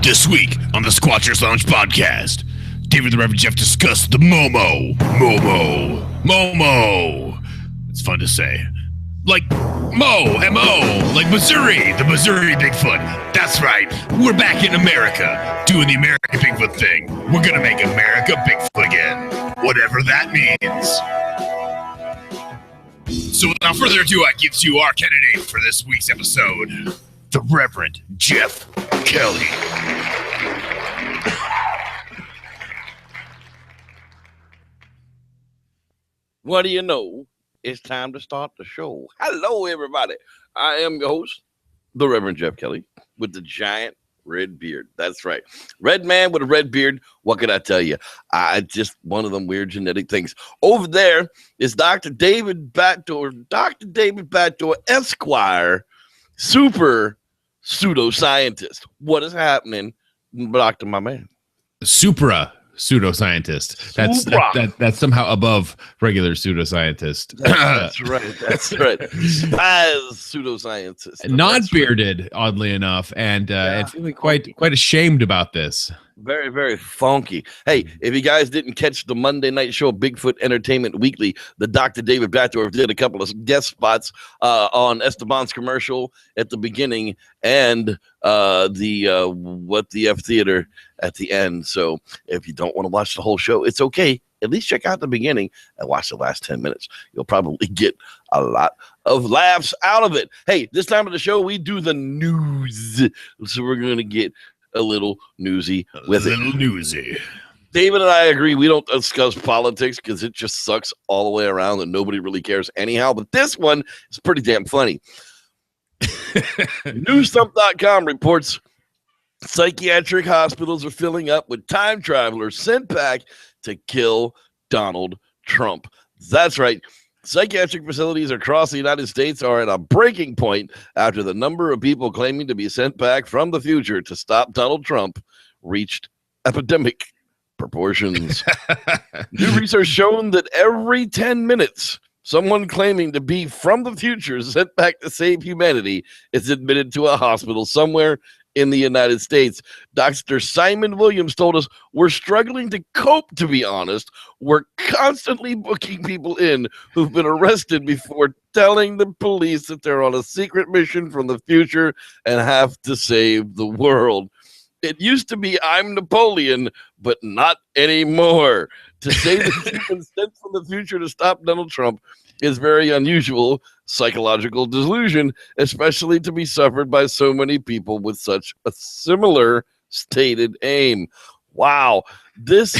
This week on the Squatchers Lounge podcast, David the Reverend Jeff discussed the Momo. It's fun to say. Like M-O, like Missouri, the Missouri Bigfoot. That's right, we're back in America, doing the American Bigfoot thing. We're gonna make America Bigfoot again, whatever that means. So without further ado, I give to you our candidate for this week's episode, the Reverend Jeff Kelly. What do you know? It's time to start the show. Hello, everybody. I am your host, the Reverend Jeff Kelly, with the giant red beard. That's right. Red man with a red beard. What can I tell you? I just one of them weird genetic things. Over there is Dr. David Backdoor, Esquire, super pseudoscientist. What is happening, Doctor, my man? Supra pseudoscientist. That's somehow above regular pseudoscientist. That's right. As pseudoscientist. Not bearded, oddly enough, and feeling quite ashamed about this. Very, very funky. Hey, if you guys didn't catch the Monday night show, Bigfoot Entertainment Weekly, the Dr. David Batdorf did a couple of guest spots on Esteban's commercial at the beginning and the What the F Theater at the end. So if you don't want to watch the whole show, it's okay. At least check out the beginning and watch the last 10 minutes. You'll probably get a lot of laughs out of it. Hey, this time of the show, we do the news. So we're going to get a little newsy with it. David and I agree we don't discuss politics because it just sucks all the way around and nobody really cares anyhow. But this one is pretty damn funny. Newstump.com reports psychiatric hospitals are filling up with time travelers sent back to kill Donald Trump. That's right. Psychiatric facilities across the United States are at a breaking point after the number of people claiming to be sent back from the future to stop Donald Trump reached epidemic proportions. New research shown that every 10 minutes, someone claiming to be from the future sent back to save humanity is admitted to a hospital somewhere in the United States. Dr. Simon Williams told us, we're struggling to cope, to be honest. We're constantly booking people in who've been arrested before telling the police that they're on a secret mission from the future and have to save the world. It used to be I'm Napoleon, but not anymore. To say that you've been sent from the future to stop Donald Trump is very unusual psychological delusion, especially to be suffered by so many people with such a similar stated aim. Wow. This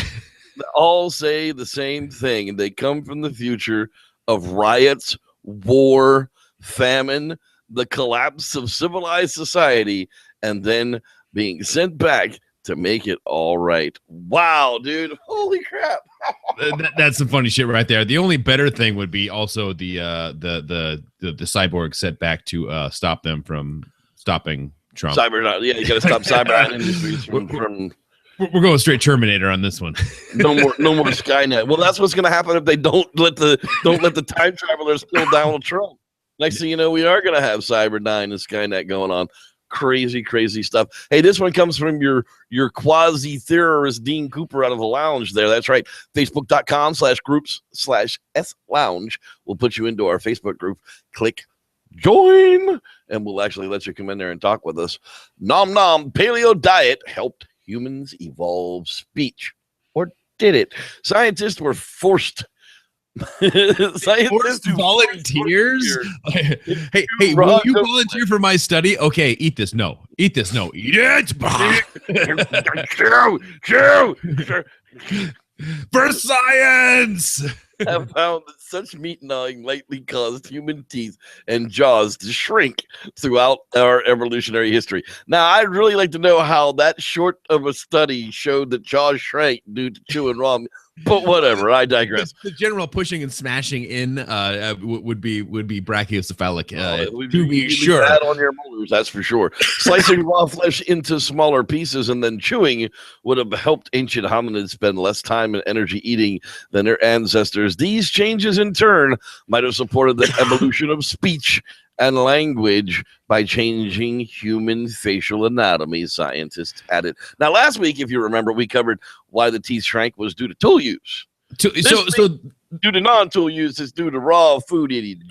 all say the same thing, and they come from the future of riots, war, famine, the collapse of civilized society, and then being sent back to make it all right. Wow, dude. Holy crap. That's some funny shit right there. The only better thing would be also the cyborg set back to stop them from stopping Trump. Cyber, yeah, you got to stop cyber industries from We're going straight Terminator on this one. no more Skynet. Well, that's what's going to happen if they don't let the time travelers kill Donald Trump. Next thing you know, we are going to have Cyber 9 and Skynet going on. Crazy stuff. Hey, this one comes from your quasi-terrorist Dean Cooper out of the lounge there. That's right. Facebook.com/groups/SLounge will put you into our Facebook group. Click join, and we'll actually let you come in there and talk with us. Nom nom paleo diet helped humans evolve speech. Or did it? Scientists were forced volunteers. Hey, will you volunteer for my study? Okay, eat this. No, eat it. For science. Have found that such meat gnawing likely caused human teeth and jaws to shrink throughout our evolutionary history. Now, I'd really like to know how that short of a study showed that jaws shrank due to chewing raw meat. But whatever, I digress. The general pushing and smashing in would be brachiocephalic. To be sure, bad on your molars, that's for sure. Slicing raw flesh into smaller pieces and then chewing would have helped ancient hominids spend less time and energy eating than their ancestors. These changes, in turn, might have supported the evolution of speech and language by changing human facial anatomy, scientists added. Now, last week, if you remember, we covered why the teeth shrank was due to tool use. So due to non-tool use, it's due to raw food eating.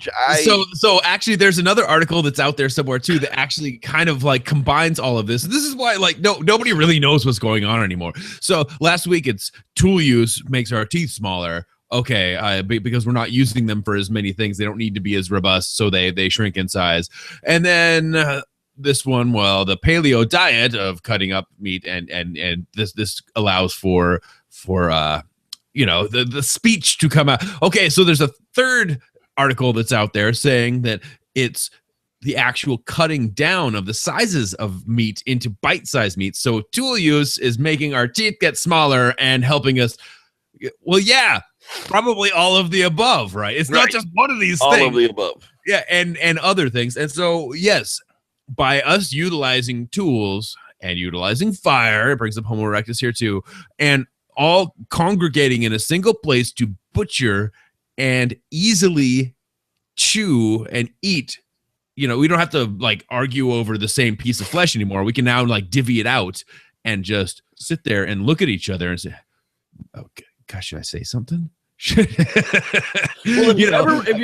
So actually, there's another article that's out there somewhere too that actually kind of like combines all of this. This is why like nobody really knows what's going on anymore. So last week it's tool use makes our teeth smaller. Okay, because we're not using them for as many things, they don't need to be as robust, so they shrink in size. And then this one, well, the paleo diet of cutting up meat and this allows for the speech to come out. Okay, so there's a third article that's out there saying that it's the actual cutting down of the sizes of meat into bite-sized meat. So tool use is making our teeth get smaller and helping us. Well, yeah, probably all of the above, right? It's not just one of these things. All of the above. Yeah, and other things. And so, yes, by us utilizing tools and utilizing fire, it brings up Homo erectus here too, and all congregating in a single place to butcher and easily chew and eat. You know, we don't have to like argue over the same piece of flesh anymore. We can now like divvy it out and just sit there and look at each other and say, okay, gosh, should I say something? Well, if you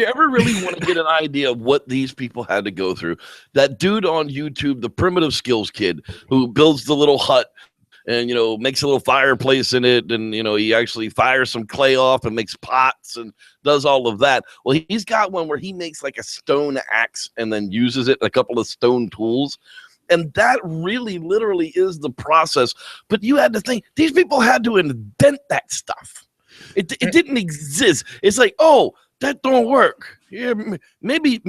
ever really want to get an idea of what these people had to go through, that dude on YouTube, the Primitive Skills Kid, who builds the little hut and, makes a little fireplace in it. And, he actually fires some clay off and makes pots and does all of that. Well, he's got one where he makes like a stone axe and then uses it, a couple of stone tools. And that really literally is the process. But you had to think, these people had to invent that stuff. It didn't exist. It's like, oh, that don't work. Yeah, maybe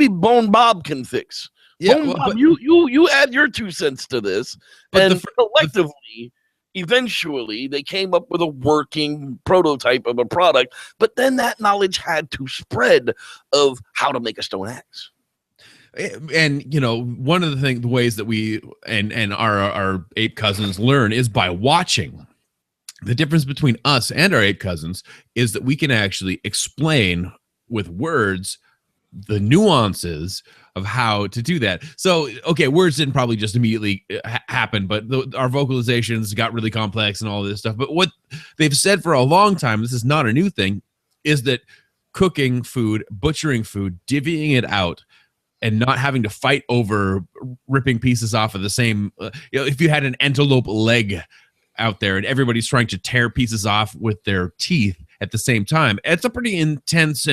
Bone Bob can fix. Yeah, Bone Bob, you add your 2 cents to this, and collectively, eventually, they came up with a working prototype of a product. But then that knowledge had to spread of how to make a stone axe. And one of the ways that we and our ape cousins learn is by watching. The difference between us and our ape cousins is that we can actually explain with words the nuances of how to do that. So, okay, words didn't probably just immediately happen, but our vocalizations got really complex and all this stuff. But what they've said for a long time, this is not a new thing, is that cooking food, butchering food, divvying it out, and not having to fight over ripping pieces off of the same, if you had an antelope leg out there and everybody's trying to tear pieces off with their teeth at the same time, it's a pretty intense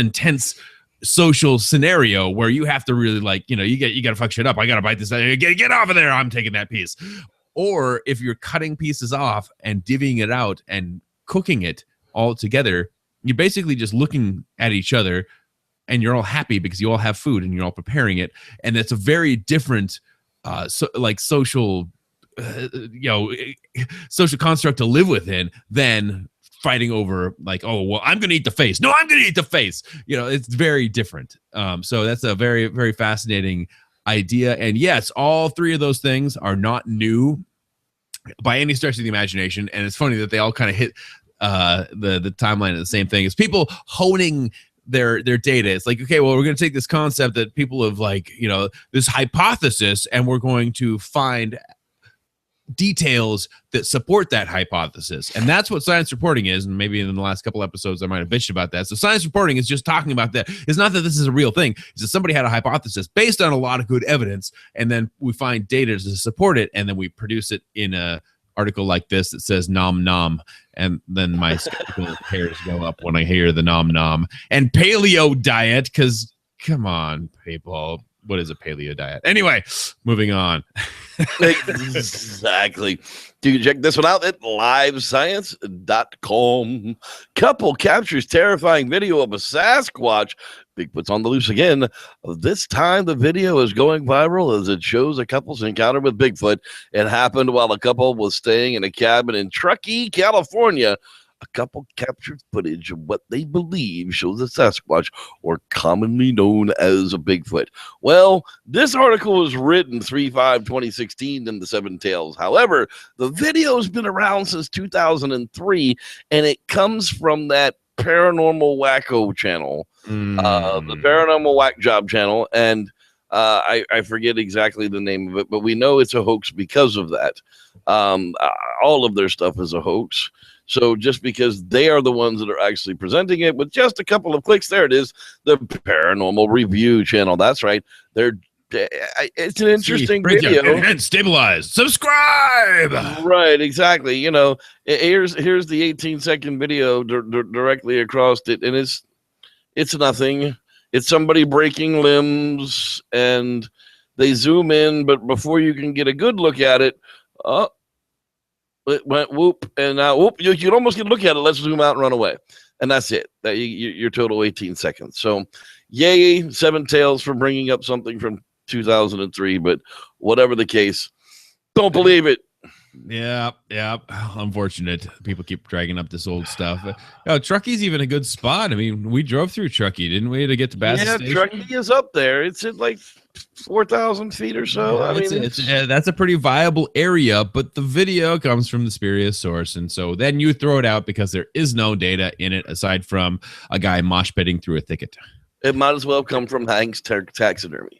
social scenario where you have to really you got to fuck shit up. I got to bite this. Get off of there. I'm taking that piece. Or if you're cutting pieces off and divvying it out and cooking it all together, you're basically just looking at each other and you're all happy because you all have food and you're all preparing it. And it's a very different social social construct to live within than fighting over like, oh, well, I'm going to eat the face. No, I'm going to eat the face. It's very different. So that's a very, very fascinating idea. And yes, all three of those things are not new by any stretch of the imagination. And it's funny that they all kind of hit the timeline of the same thing. It's people honing their data. It's like, okay, well, we're going to take this concept that people have this hypothesis, and we're going to find details that support that hypothesis. And that's what science reporting is. And maybe in the last couple episodes I might have bitched about that. So science reporting is just talking about that. It's not that this is a real thing. It's that somebody had a hypothesis based on a lot of good evidence, and then we find data to support it, and then we produce it in a article like this that says nom nom, and then my skeptical hairs go up when I hear the nom nom. And paleo diet, because come on, people, what is a paleo diet? Anyway, moving on. Exactly. You can check this one out at livescience.com. Couple captures terrifying video of a Sasquatch. Bigfoot's on the loose again. This time the video is going viral as it shows a couple's encounter with Bigfoot. It happened while a couple was staying in a cabin in Truckee, California. A couple captured footage of what they believe shows a Sasquatch, or commonly known as a Bigfoot. Well, this article was written 3/5/2016 in the Seven Tales. However, the video has been around since 2003, and it comes from that Paranormal Wacko channel, the Paranormal Whack Job channel, and I forget exactly the name of it, but we know it's a hoax because of that. All of their stuff is a hoax. So just because they are the ones that are actually presenting it with just a couple of clicks, there it is, the Paranormal Review channel. That's right. It's an interesting video. And stabilize. Subscribe. Right, exactly. You know, here's the 18-second video directly across it, and it's nothing. It's somebody breaking limbs, and they zoom in, but before you can get a good look at it, it went whoop, and now whoop. You can almost get a look at it. Let's zoom out and run away, and that's it. Your total 18 seconds. So, yay, Seven Tails for bringing up something from 2003, but whatever the case, don't believe it. Yeah. Unfortunate. People keep dragging up this old stuff. Truckee's even a good spot. I mean, we drove through Truckee, didn't we, to get to Bass Station? Yeah, Truckee is up there. It's at like 4,000 feet or so. Yeah, I mean, that's a pretty viable area, but the video comes from the spurious source, and so then you throw it out because there is no data in it aside from a guy mosh pitting through a thicket. It might as well come from Hank's taxidermy.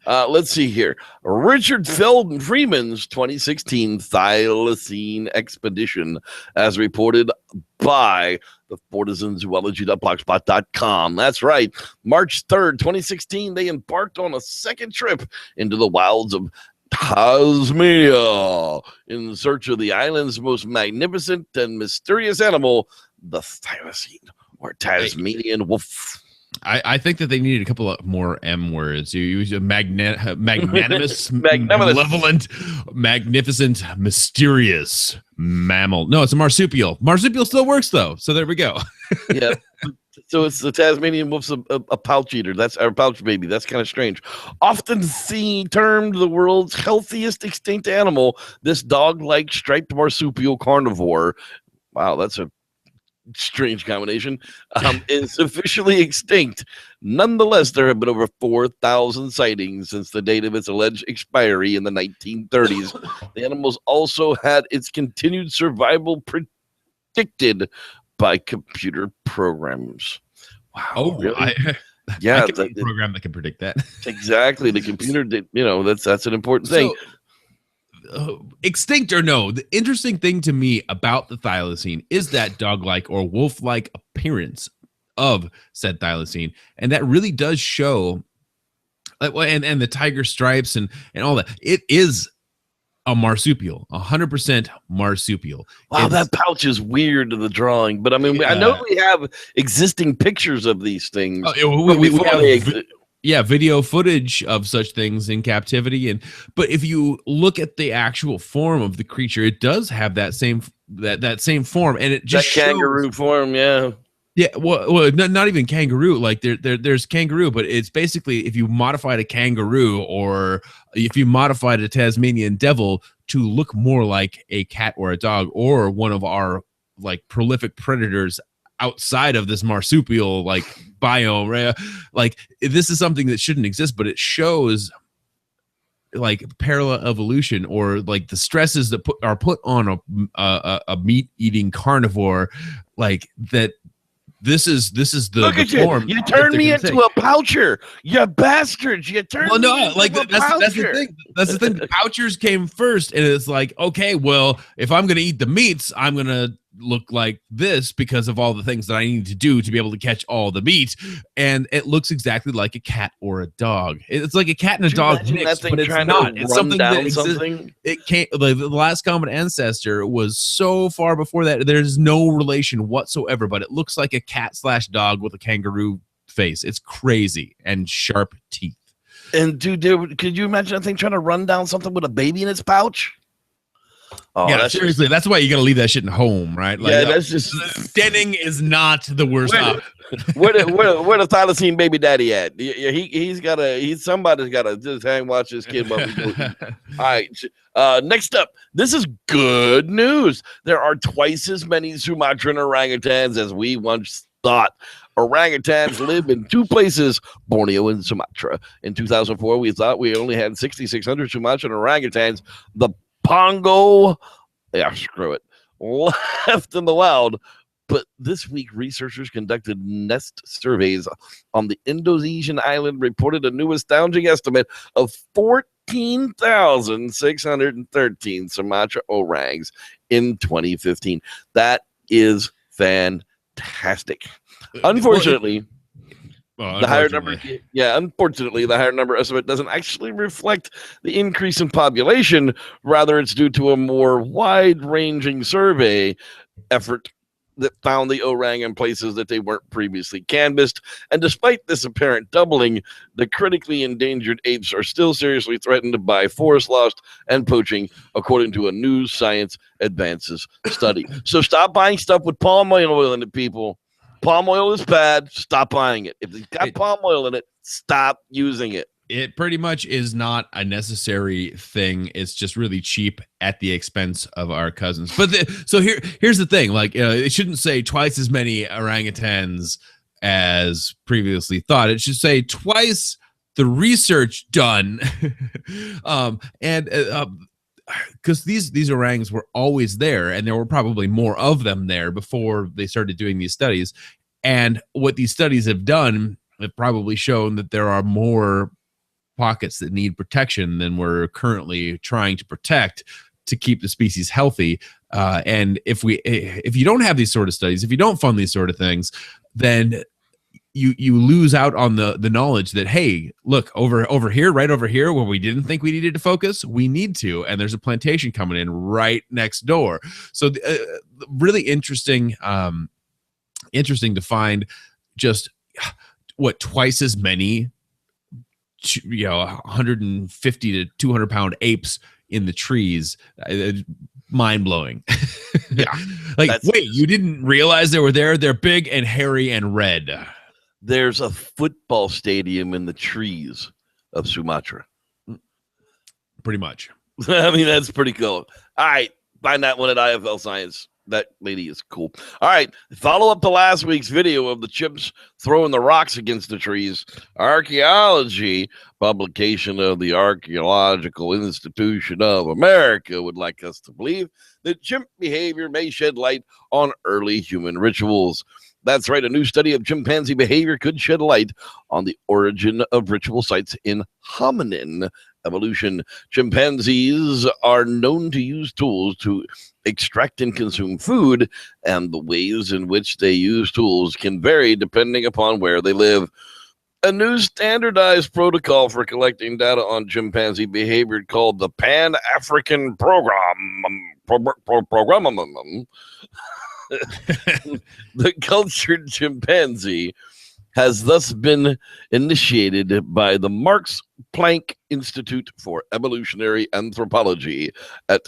Let's see here. Richard Felden Freeman's 2016 thylacine expedition, as reported by the FortisanZoology.blogspot.com. That's right. March 3rd, 2016, they embarked on a second trip into the wilds of Tasmania in search of the island's most magnificent and mysterious animal, the thylacine, or Tasmanian wolf. I think that they needed a couple of more M words. You use a magnanimous, malevolent, magnificent, mysterious mammal. No, it's a marsupial. Marsupial still works though. So there we go. Yeah. So it's the Tasmanian wolf's a pouch eater. That's our pouch baby. That's kind of strange. Often termed the world's healthiest extinct animal, this dog-like striped marsupial carnivore. Wow, that's a strange combination, is officially extinct. Nonetheless, there have been over 4,000 sightings since the date of its alleged expiry in the 1930s. The animal's also had its continued survival predicted by computer programs. Wow. Oh, really? Yeah, the program that can predict that. Exactly. The computer did, that's an important thing. Extinct or no, the interesting thing to me about the thylacine is that dog-like or wolf-like appearance of said thylacine, and that really does show, and the tiger stripes and all that. It is a marsupial, 100% marsupial. Wow, that pouch is weird to the drawing, but I mean, I know we have existing pictures of these things. Video footage of such things in captivity, but if you look at the actual form of the creature, it does have that same form, and it just that kangaroo form, yeah. Yeah, well, not even kangaroo. Like there's kangaroo, but it's basically if you modified a kangaroo or if you modified a Tasmanian devil to look more like a cat or a dog or one of our like prolific predators outside of this marsupial like biome, right? Like this is something that shouldn't exist, but it shows like parallel evolution or like the stresses that are put on a meat eating carnivore, like that. This is the Look at form. You turned me into a poucher. You bastards. You turned me into a poucher. That's the thing. That's the thing. The pouchers came first, and it's like, okay, well, if I'm going to eat the meats, I'm going to look like this because of all the things that I need to do to be able to catch all the meat. And it looks exactly like a cat or a dog. It's like a cat and a dog mixed, but it's not. It's something that exists. It can't. The last common ancestor was so far before that. There's no relation whatsoever, but it looks like a cat/dog with a kangaroo face. It's crazy and sharp teeth. And dude, could you imagine that thing trying to run down something with a baby in its pouch? Oh, yeah, seriously, that's why you got to leave that shit in home, right? Like, yeah, that's just denning is not the worst option. Where the thylacine baby daddy at? Somebody's got to just hang watch this kid. All right, next up, this is good news. There are twice as many Sumatran orangutans as we once thought. Orangutans live in two places, Borneo and Sumatra. In 2004, we thought we only had 6,600 Sumatran orangutans. The Pongo, screw it, left in the wild But this week, researchers conducted nest surveys on the Indonesian island, reported a new astounding estimate of 14,613 Sumatra orangs in 2015. That is fantastic. Unfortunately, the higher number, unfortunately, the higher number estimate doesn't actually reflect the increase in population. Rather, it's due to a more wide-ranging survey effort that found the orang in places that they weren't previously canvassed. And despite this apparent doubling, the critically endangered apes are still seriously threatened by forest loss and poaching, according to a new Science Advances study. So stop buying stuff with palm oil in it, people. Palm oil is bad. Stop buying it. If it's got palm oil in it, stop using it. It pretty much is not a necessary thing. It's just really cheap at the expense of our cousins. But so here's the thing. Like, it shouldn't say twice as many orangutans as previously thought. It should say twice the research done. Because these orangs were always there, and there were probably more of them there before they started doing these studies. And what these studies have done have probably shown that there are more pockets that need protection than we're currently trying to protect to keep the species healthy. And if you don't have these sort of studies, if you don't fund these sort of things, then you lose out on the knowledge that, hey, look, over here, right over here, where we didn't think we needed to focus, we need to, and there's a plantation coming in right next door. So really interesting to find just what twice as many 150 to 200 pound apes in the trees. Mind-blowing. Yeah. Wait, you didn't realize they were there? They're big and hairy and red. There's a football stadium in the trees of Sumatra. Pretty much. I mean, that's pretty cool. All right. Find that one at IFL Science. That lady is cool. All right. Follow up to last week's video of the chimps throwing the rocks against the trees. Archaeology publication of the Archaeological Institution of America would like us to believe that chimp behavior may shed light on early human rituals. That's right. A new study of chimpanzee behavior could shed light on the origin of ritual sites in hominin evolution. Chimpanzees are known to use tools to extract and consume food, and the ways in which they use tools can vary depending upon where they live. A new standardized protocol for collecting data on chimpanzee behavior called the Pan-African Program. The cultured chimpanzee has thus been initiated by the Max Planck Institute for Evolutionary Anthropology at,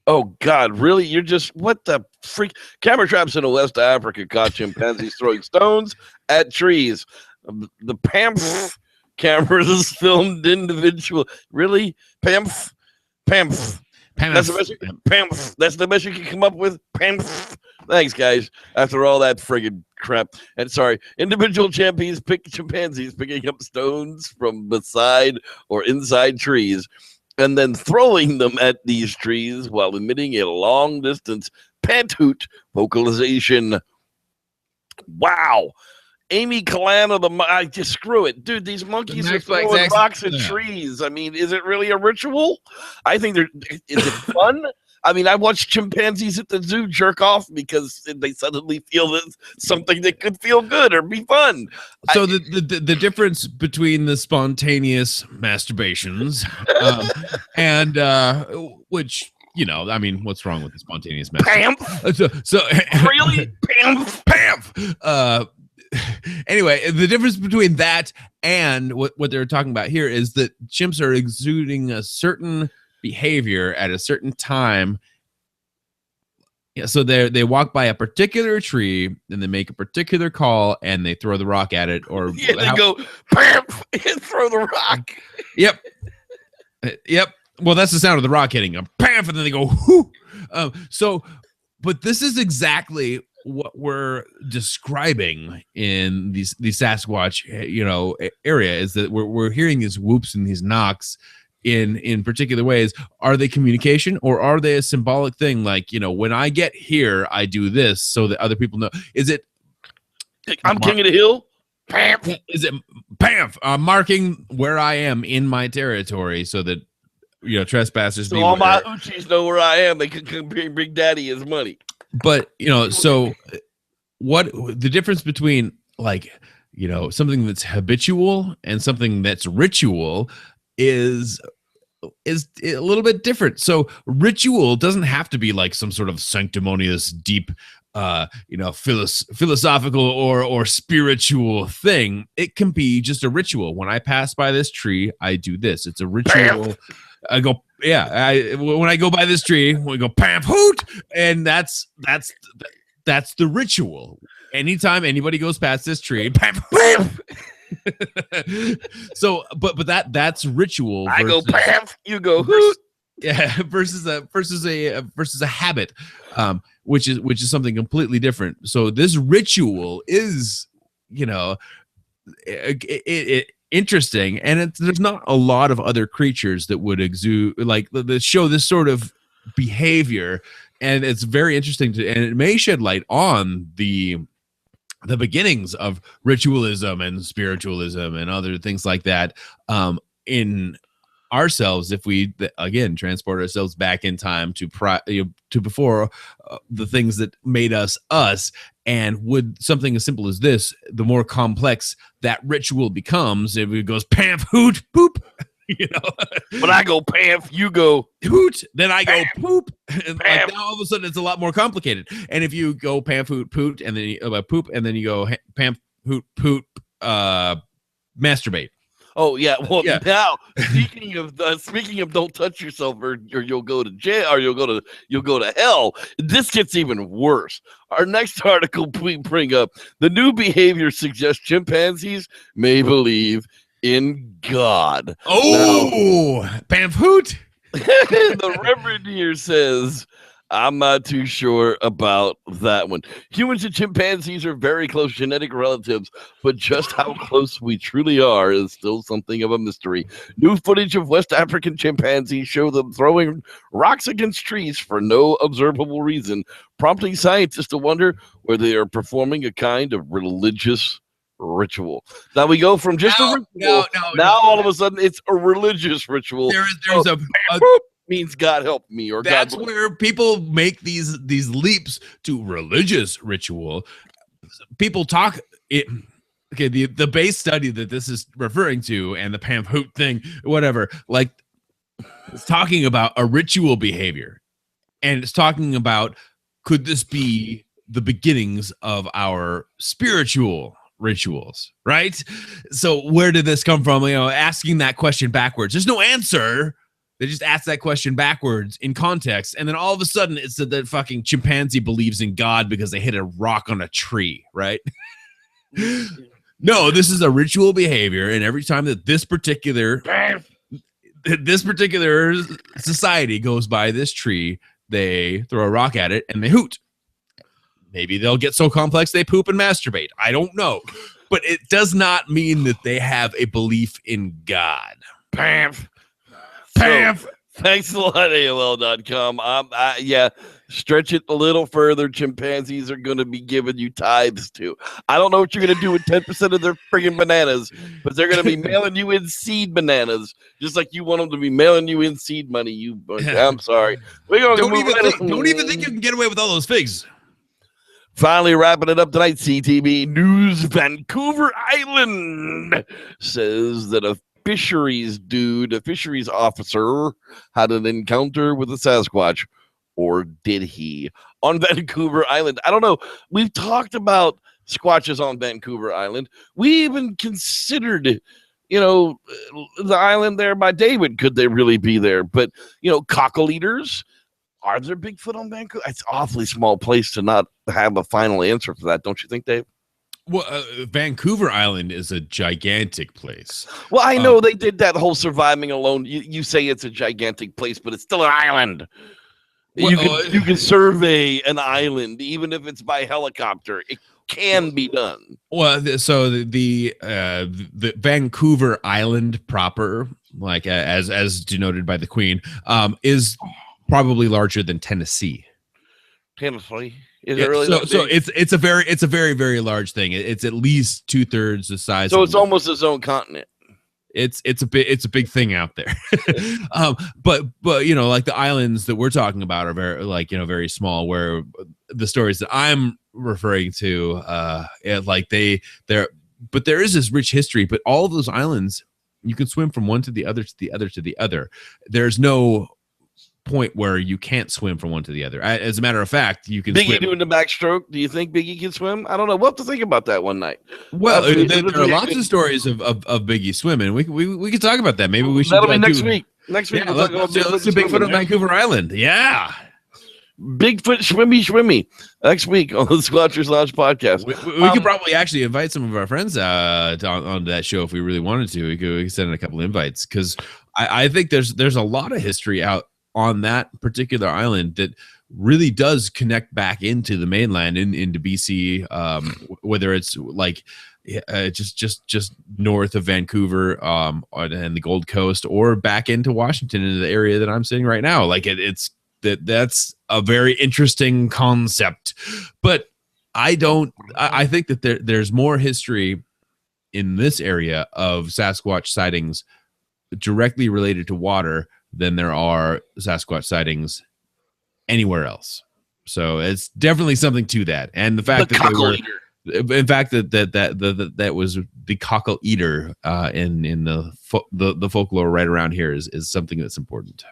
oh God, really? You're just, what the freak? Camera traps in West Africa caught chimpanzees throwing stones at trees. The PAMF cameras filmed individual. Really? PAMF? PAMF. That's the best. PAMF. That's the best you can come up with. PAMF. Thanks, guys. After all that friggin' crap, and sorry, individual chimpanzees picking up stones from beside or inside trees, and then throwing them at these trees while emitting a long-distance pant-hoot vocalization. Wow. Amy Callan of I just screw it, dude. These monkeys are throwing rocks at trees. I mean, is it really a ritual? I think is it fun? I mean, I watch chimpanzees at the zoo jerk off because they suddenly feel that something that could feel good or be fun. So the difference between the spontaneous masturbations and which, you know, I mean, what's wrong with the spontaneous masturbation? So really, Pamf. Anyway, the difference between that and what they're talking about here is that chimps are exuding a certain behavior at a certain time. Yeah, so they walk by a particular tree and they make a particular call and they throw the rock at it, or they go Pamf and throw the rock. Yep. Well, that's the sound of the rock hitting them. Pamf, and then they go whoo. But this is exactly what we're describing in these Sasquatch, area, is that we're hearing these whoops and these knocks, in particular ways. Are they communication, or are they a symbolic thing? Like, when I get here, I do this so that other people know. Is it I'm king of the hill? Is it marking where I am in my territory so that trespassers So all my Uchis know where I am. They can bring Big Daddy his money. But so what the difference between something that's habitual and something that's ritual is a little bit different. So ritual doesn't have to be like some sort of sanctimonious, deep, philosophical or spiritual thing. It can be just a ritual. When I pass by this tree, I do this. It's a ritual. I go, when I go by this tree, we go pam hoot, and that's the ritual. Anytime anybody goes past this tree, pam, pam. So, but that's ritual. I go pam, you go hoot. Yeah, versus a habit, which is something completely different. So this ritual is, interesting, and there's not a lot of other creatures that would exude that show this sort of behavior, and it's very interesting and it may shed light on the beginnings of ritualism and spiritualism and other things like that in ourselves, if we again transport ourselves back in time to before the things that made us us. And would something as simple as this, the more complex that ritual becomes, if it goes pamp hoot poop, When I go pamp, you go hoot, then I go pamp, poop, and now all of a sudden it's a lot more complicated. And if you go pamp hoot poot, and then you, poop, and then you go pamp hoot poot masturbate. Oh yeah. Well, now speaking of don't touch yourself or you'll go to jail or you'll go to hell. This gets even worse. Our next article we bring up the new behavior suggests chimpanzees may believe in God. Oh, pamp hoot. The Reverend here says, I'm not too sure about that one. Humans and chimpanzees are very close genetic relatives, but just how close we truly are is still something of a mystery. New footage of West African chimpanzees show them throwing rocks against trees for no observable reason, prompting scientists to wonder whether they are performing a kind of religious ritual. Now we go from just a ritual. Now all of a sudden it's a religious ritual. There's a means God help me, or that's God where people make these leaps to religious ritual. People talk it. Okay, the base study that this is referring to, and the pamp hoot thing, whatever, like it's talking about a ritual behavior, and it's talking about could this be the beginnings of our spiritual rituals, right? So where did this come from? Asking that question backwards. There's no answer. They just ask that question backwards in context, and then all of a sudden it's that fucking chimpanzee believes in God because they hit a rock on a tree, right? No, this is a ritual behavior, and every time that this particular society goes by this tree, they throw a rock at it and they hoot. Maybe they'll get so complex they poop and masturbate. I don't know, but it does not mean that they have a belief in God. Pamp. So, thanks a lot, AOL.com. Stretch it a little further. Chimpanzees are going to be giving you tithes too. I don't know what you're going to do with 10% of their friggin' bananas, but they're going to be mailing you in seed bananas, just like you want them to be mailing you in seed money. I'm sorry. Don't even think you can get away with all those figs. Finally wrapping it up tonight, CTV News. Vancouver Island says that a fisheries officer had an encounter with a Sasquatch, or did he? On Vancouver Island. I don't know. We've talked about squatches on Vancouver Island. We even considered, the island there by David. Could they really be there? But, cockle eaters. Are there Bigfoot on Vancouver? It's an awfully small place to not have a final answer for that. Don't you think, Dave? Well, Vancouver Island is a gigantic place. Well, I know they did that whole surviving alone. You say it's a gigantic place, but it's still an island. Well, you can survey an island, even if it's by helicopter. It can be done. Well, so the Vancouver Island proper like as denoted by the Queen, is probably larger than Tennessee. Tennessee. Is it really so that big? it's a very very large thing. It's at least 2/3 the size. So of it's almost its own continent. it's a big thing out there. But you know, like the islands that we're talking about are very, like, you know, very small, where the stories that I'm referring to like they're but there is this rich history, but all of those islands you can swim from one to the other to the other to the other. There's no point where you can't swim from one to the other. As a matter of fact, you can Biggie swim. doing the backstroke. Do you think Biggie can swim? I don't know. We'll have to think about that one night. Well, there are lots of stories of Biggie swimming. We can talk about that. Maybe we should. That'll be next week. Next week, Yeah, we'll talk about let's do Bigfoot on Vancouver Island. Yeah. Bigfoot swimmy next week on the Squatchers Lounge podcast. We could probably actually invite some of our friends on that show if we really wanted to. We could send in a couple invites, because I think there's a lot of history out on that particular island that really does connect back into the mainland, into BC, whether it's like just north of Vancouver and the Gold Coast, or back into Washington, into the area that I'm sitting right now. Like that's a very interesting concept. But I think that there's more history in this area of Sasquatch sightings directly related to water than there are Sasquatch sightings anywhere else. So it's definitely something to that. And the fact that they were, in fact, that was the cockle eater in the folklore right around here is something that's important.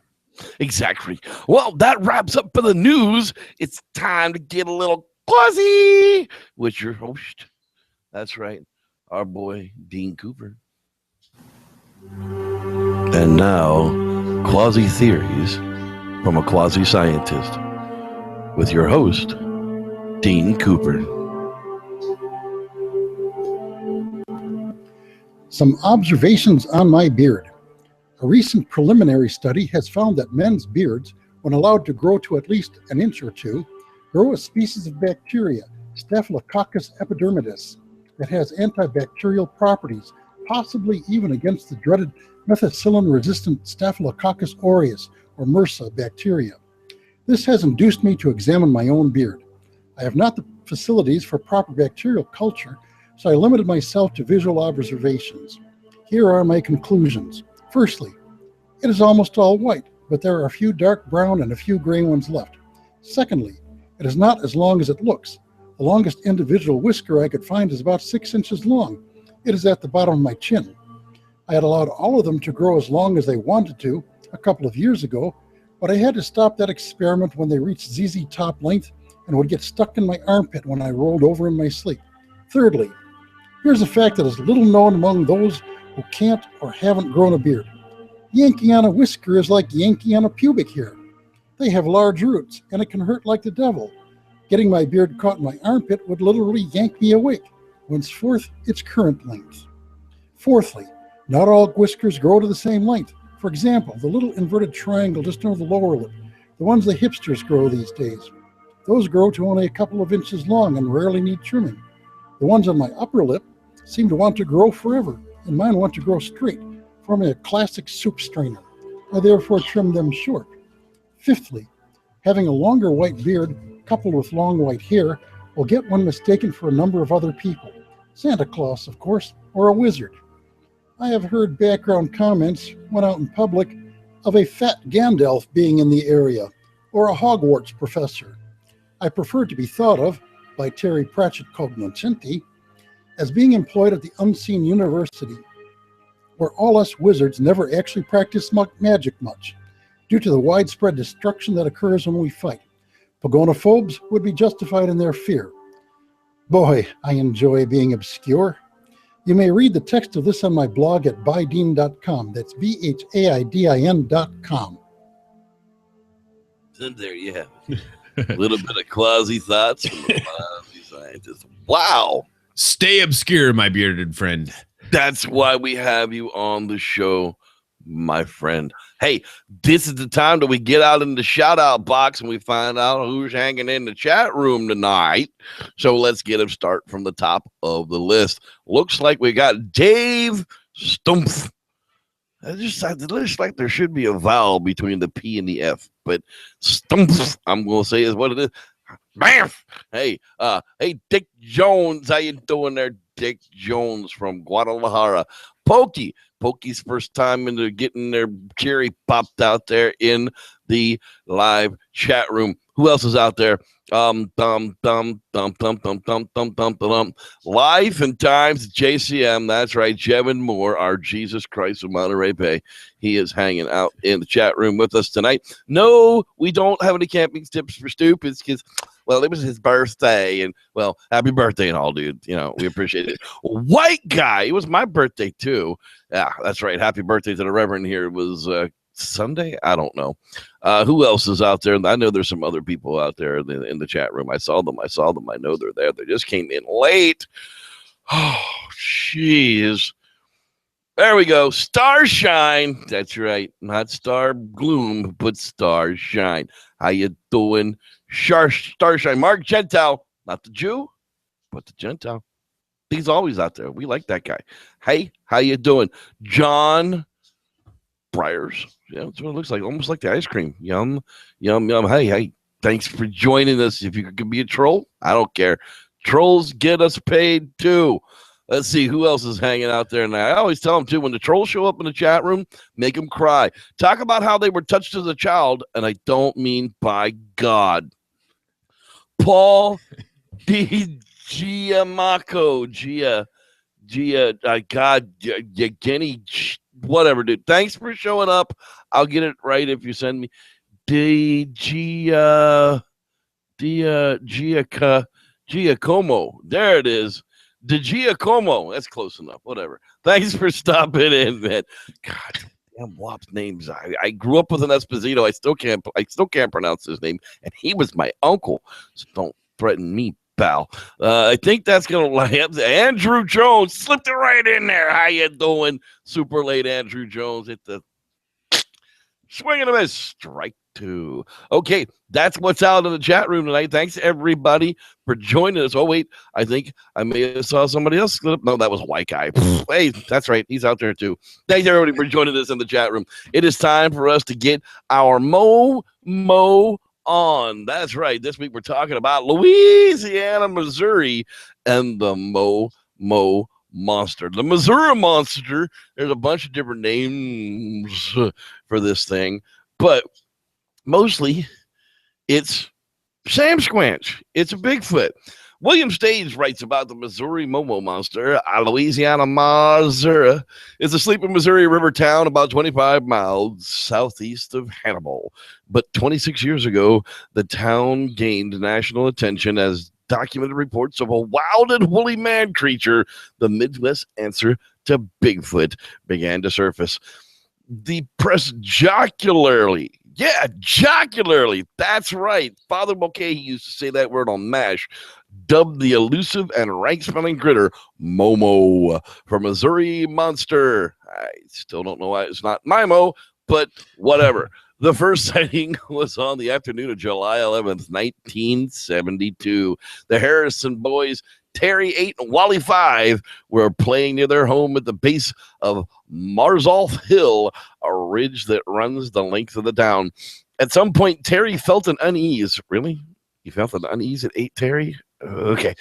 Exactly. Well, that wraps up for the news. It's time to get a little quasi with your host. That's right, our boy Dean Cooper. And now, quasi theories from a quasi scientist with your host, Dean Cooper. Some observations on my beard. A recent preliminary study has found that men's beards, when allowed to grow to at least an inch or two, grow a species of bacteria, Staphylococcus epidermidis, that has antibacterial properties, possibly even against the dreaded methicillin-resistant Staphylococcus aureus, or MRSA bacteria. This has induced me to examine my own beard. I have not the facilities for proper bacterial culture, so I limited myself to visual observations. Here are my conclusions. Firstly, it is almost all white, but there are a few dark brown and a few gray ones left. Secondly, it is not as long as it looks. The longest individual whisker I could find is about 6 inches long. It is at the bottom of my chin. I had allowed all of them to grow as long as they wanted to a couple of years ago, but I had to stop that experiment when they reached ZZ top length and would get stuck in my armpit when I rolled over in my sleep. Thirdly, here's a fact that is little known among those who can't or haven't grown a beard. Yanking on a whisker is like yanking on a pubic hair. They have large roots, and it can hurt like the devil. Getting my beard caught in my armpit would literally yank me awake, whenceforth its current length. Fourthly, not all whiskers grow to the same length. For example, the little inverted triangle just under the lower lip, the ones the hipsters grow these days. Those grow to only a couple of inches long and rarely need trimming. The ones on my upper lip seem to want to grow forever, and mine want to grow straight, forming a classic soup strainer. I therefore trim them short. Fifthly, having a longer white beard coupled with long white hair will get one mistaken for a number of other people. Santa Claus, of course, or a wizard. I have heard background comments when out in public of a fat Gandalf being in the area, or a Hogwarts professor. I prefer to be thought of, by Terry Pratchett cognoscenti, as being employed at the unseen university, where all us wizards never actually practice magic much, due to the widespread destruction that occurs when we fight. Pagonophobes would be justified in their fear. Boy, I enjoy being obscure. You may read the text of this on my blog at bydean.com. That's BHAIDIN.com. And there you have it. A little bit of quasi thoughts from the quasi scientist. Wow. Stay obscure, my bearded friend. That's why we have you on the show, my friend. Hey, this is the time that we get out in the shout out box and we find out who's hanging in the chat room tonight. So let's get him start from the top of the list. Looks like we got Dave Stumpf. It looks like there should be a vowel between the P and the F, but stumpf, I'm gonna say is what it is. Bam! Hey, hey, Dick Jones, how you doing there, Dick Jones from Guadalajara? Pokey's first time into getting their cherry popped out there in the live chat room. Who else is out there? Life and Times JCM. That's right, Jevin Moore, our Jesus Christ of Monterey Bay. He is hanging out in the chat room with us tonight. No, we don't have any camping tips for stupids because, well, it was his birthday, and well, happy birthday and all, dude. You know, we appreciate it. White guy, it was my birthday too. Yeah, that's right. Happy birthday to the Reverend here. It was Sunday. I don't know. Who else is out there? I know there's some other people out there in the chat room. I saw them. I know they're there. They just came in late. Oh, jeez. There we go. Starshine. That's right. Not Star Gloom, but Starshine. How you doing? Starshine. Mark Gentile. Not the Jew, but the Gentile. He's always out there. We like that guy. Hey, how you doing? John Briars. Yeah, that's what it looks like. Almost like the ice cream. Yum, yum, yum. Hey, thanks for joining us. If you could be a troll, I don't care. Trolls get us paid too. Let's see who else is hanging out there. And I always tell them too, when the trolls show up in the chat room, make them cry. Talk about how they were touched as a child, and I don't mean by God. Paul D. Giamacco, God, Jenny, whatever, dude. Thanks for showing up. I'll get it right if you send me Giacomo. There it is. Giacomo. That's close enough. Whatever. Thanks for stopping in, man. God damn Wop's names. I grew up with an Esposito. I still can't pronounce his name, and he was my uncle. So don't threaten me, pal. I think that's gonna land. Andrew Jones slipped it right in there. How you doing? Super late, Andrew Jones. Hit the swing and a miss. Strike two. Okay, that's what's out in the chat room tonight. Thanks everybody for joining us. Oh wait, I think I may have saw somebody else slip. No, that was a white guy. Hey, that's right. He's out there too. Thanks everybody for joining us in the chat room. It is time for us to get our Mo on. That's right. This week we're talking about Louisiana, Missouri, and the Mo Monster. The Missouri Monster. There's a bunch of different names for this thing, but mostly it's Sam Squanch. It's a Bigfoot. William Stage writes about the Missouri Momo Monster. A Louisiana Missouri is a sleeping Missouri River town about 25 miles southeast of Hannibal. But 26 years ago, the town gained national attention as documented reports of a wild and woolly man creature, the Midwest answer to Bigfoot, began to surface. The press jocularly, that's right. Father Bouquet used to say that word on MASH, dubbed the elusive and rank-spelling critter Momo for Missouri Monster. I still don't know why it's not Mimo, but whatever. The first sighting was on the afternoon of July 11th, 1972. The Harrison boys, Terry 8 and Wally 5, were playing near their home at the base of Marzolf Hill, a ridge that runs the length of the town. At some point, Terry felt an unease. Really? You felt an unease at 8, Terry? Okay.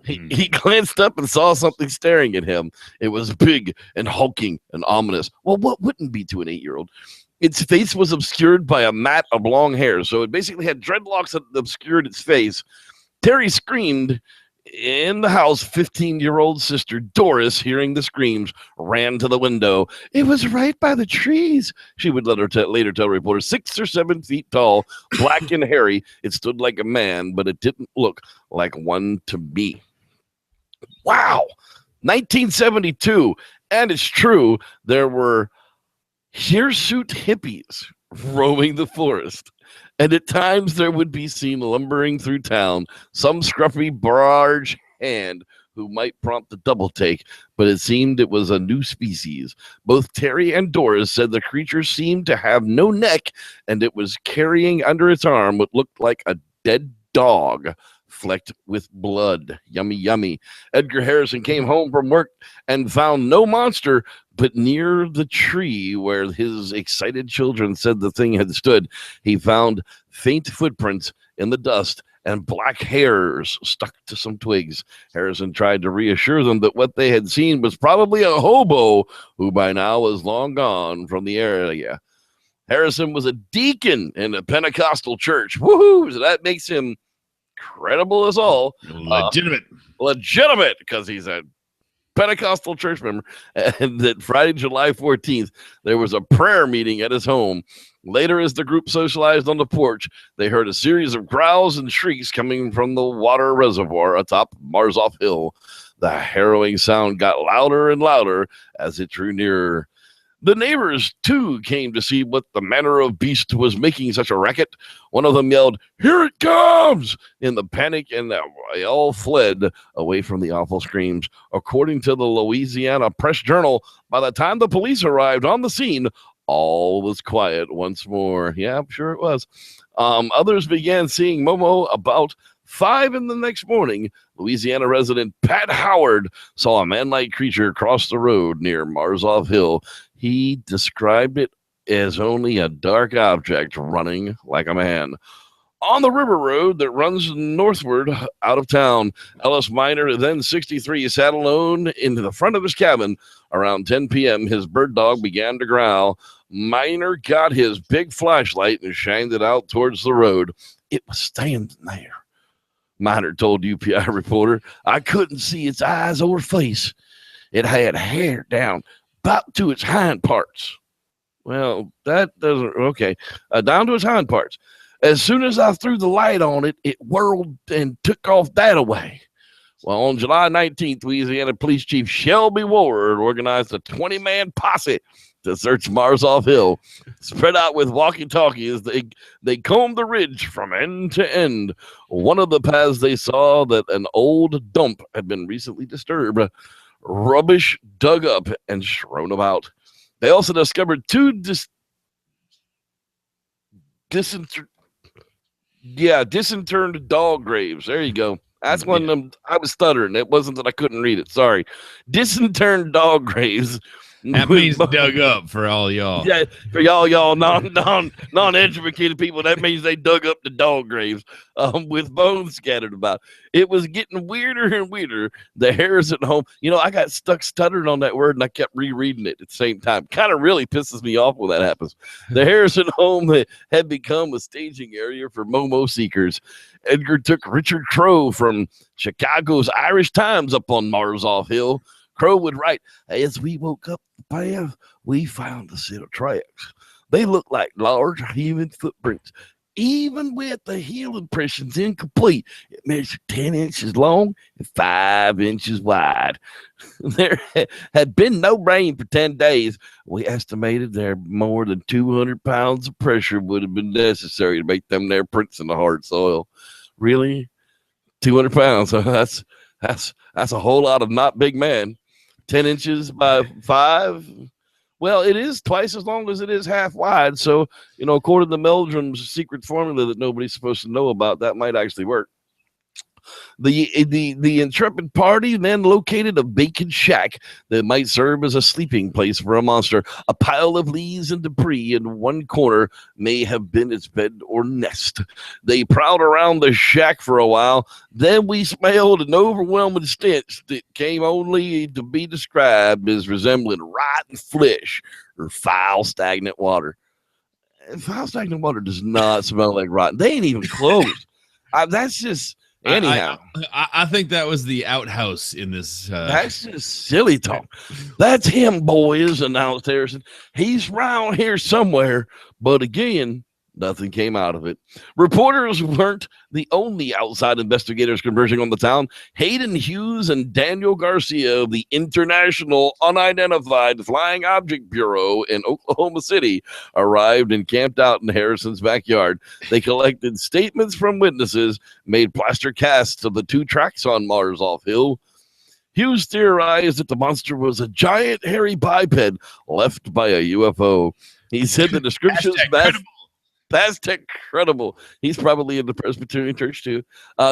He glanced up and saw something staring at him. It was big and hulking and ominous. Well, what wouldn't be to an 8-year-old? Its face was obscured by a mat of long hair, so it basically had dreadlocks that obscured its face. Terry screamed. In the house, 15-year-old sister Doris, hearing the screams, ran to the window. It was right by the trees, she would later tell reporters. 6 or 7 feet tall, black and hairy. It stood like a man, but it didn't look like one to me. Wow. 1972. And it's true, there were hirsute hippies roaming the forest. And at times there would be seen lumbering through town some scruffy barge hand who might prompt a double take, but it seemed it was a new species. Both Terry and Doris said the creature seemed to have no neck, and it was carrying under its arm what looked like a dead dog. flecked with blood. Yummy, yummy. Edgar Harrison came home from work and found no monster, but near the tree where his excited children said the thing had stood, he found faint footprints in the dust and black hairs stuck to some twigs. Harrison tried to reassure them that what they had seen was probably a hobo who by now was long gone from the area. Harrison was a deacon in a Pentecostal church. Woohoo! So that makes him credible as all. Legitimate, because he's a Pentecostal church member. And that Friday, July 14th, there was a prayer meeting at his home. Later, as the group socialized on the porch, they heard a series of growls and shrieks coming from the water reservoir atop Marzoff Hill. The harrowing sound got louder and louder as it drew nearer. The neighbors, too, came to see what the manner of beast was making such a racket. One of them yelled, "Here it comes!" in the panic, and they all fled away from the awful screams. According to the Louisiana Press Journal, by the time the police arrived on the scene, all was quiet once more. Yeah, I'm sure it was. Others began seeing Momo about 5 in the next morning. Louisiana resident Pat Howard saw a man-like creature cross the road near Marzoff Hill. He described it as only a dark object running like a man. On the river road that runs northward out of town, Ellis Minor, then 63, sat alone in the front of his cabin. Around 10 p.m., his bird dog began to growl. Minor got his big flashlight and shined it out towards the road. It was standing there. Minor told UPI reporter, "I couldn't see its eyes or face. It had hair down about to its hind parts." Well, that doesn't, okay. Down to its hind parts. As soon as I threw the light on it, it whirled and took off that away. Well, on July 19th, Louisiana Police Chief Shelby Ward organized a 20-man posse to search Marzoff Hill. Spread out with walkie-talkies, they combed the ridge from end to end. One of the paths they saw that an old dump had been recently disturbed. Rubbish dug up and strewn about. They also discovered two disinterred dog graves. There you go. That's one of them. I was stuttering. It wasn't that I couldn't read it. Sorry. Disinterred dog graves. That means dug up for all y'all. Yeah, for y'all non-educated people, that means they dug up the dog graves with bones scattered about. It was getting weirder and weirder. The Harrison home, I got stuck stuttering on that word and I kept rereading it at the same time. Kind of really pisses me off when that happens. The Harrison home had become a staging area for Momo seekers. Edgar took Richard Crowe from Chicago's Irish Times up on Marzoff Hill. Crowe would write, "As we woke up the path, we found a set of tracks. They looked like large human footprints. Even with the heel impressions incomplete, it measured 10 inches long and 5 inches wide. There had been no rain for 10 days. We estimated there more than 200 pounds of pressure would have been necessary to make them there prints in the hard soil." Really? 200 pounds? That's a whole lot of not big man. 10 inches by 5. Well, it is twice as long as it is half wide. So, according to Meldrum's secret formula that nobody's supposed to know about, that might actually work. The intrepid party then located a vacant shack that might serve as a sleeping place for a monster. A pile of leaves and debris in one corner may have been its bed or nest. They prowled around the shack for a while. Then we smelled an overwhelming stench that came only to be described as resembling rotten flesh or foul, stagnant water. Foul, stagnant water does not smell like rotten. They ain't even close. That's just... Anyhow, I think that was the outhouse in this. That's just silly talk. That's him, boys, announced Harrison. He's around here somewhere, but again, nothing came out of it. Reporters weren't the only outside investigators converging on the town. Hayden Hughes and Daniel Garcia of the International Unidentified Flying Object Bureau in Oklahoma City arrived and camped out in Harrison's backyard. They collected statements from witnesses, made plaster casts of the 2 tracks on Marzoff Hill. Hughes theorized that the monster was a giant hairy biped left by a UFO. He said the descriptions matched. That's incredible. He's probably in the Presbyterian Church too.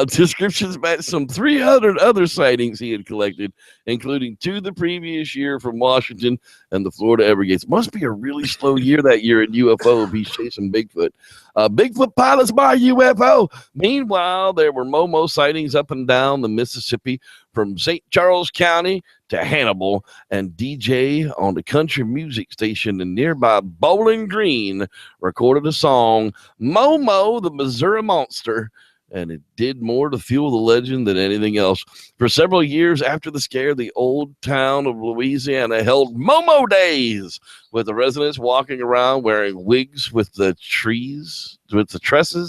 Descriptions match some 300 other sightings he had collected, including 2 the previous year from Washington and the Florida Everglades. Must be a really slow year that year in UFO if he's chasing Bigfoot. Bigfoot pilots by UFO. Meanwhile, there were Momo sightings up and down the Mississippi from St. Charles County to Hannibal, and DJ on the country music station in nearby Bowling Green recorded a song, Momo, the Missouri Monster, and it did more to fuel the legend than anything else. For several years after the scare, the old town of Louisiana held Momo Days, with the residents walking around wearing wigs with the tresses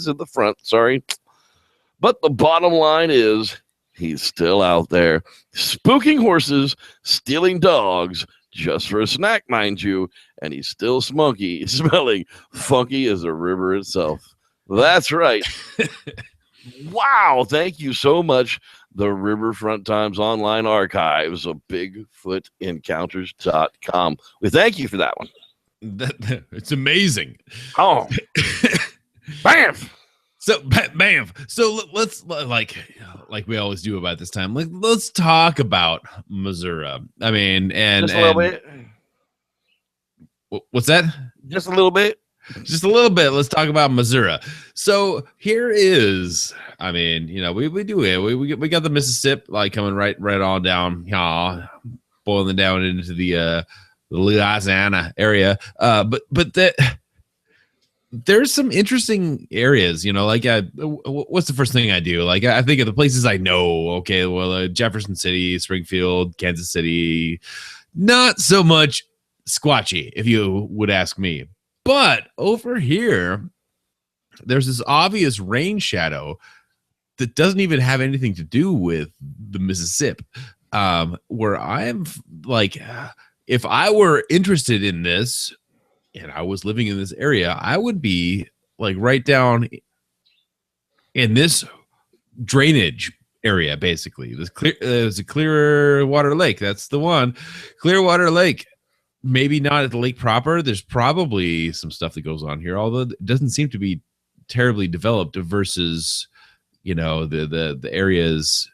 in the front, But the bottom line is, he's still out there, spooking horses, stealing dogs, just for a snack, mind you, and he's still smelling funky as a river itself. That's right. Wow, thank you so much, the Riverfront Times online archives of BigfootEncounters.com. We thank you for that one. It's amazing. Oh, bam! So bam. So let's like we always do about this time. Let's talk about Missouri. I mean, and just a little bit. What's that? Just a little bit. Just a little bit. Let's talk about Missouri. So here is, I mean, you know, we do it. We got the Mississippi like coming right on down, boiling down into the Louisiana area. But that. There's some interesting areas, you know, like what's the first thing I do? Like I think of the places I know. Okay, well, Jefferson City, Springfield, Kansas City, not so much squatchy, if you would ask me. But over here, there's this obvious rain shadow that doesn't even have anything to do with the Mississippi. Where I'm like, if I were interested in this, and I was living in this area, I would be like right down in this drainage area, basically. There's a Clearwater Lake. That's the one. Clearwater Lake. Maybe not at the lake proper. There's probably some stuff that goes on here, although it doesn't seem to be terribly developed versus, you know, the areas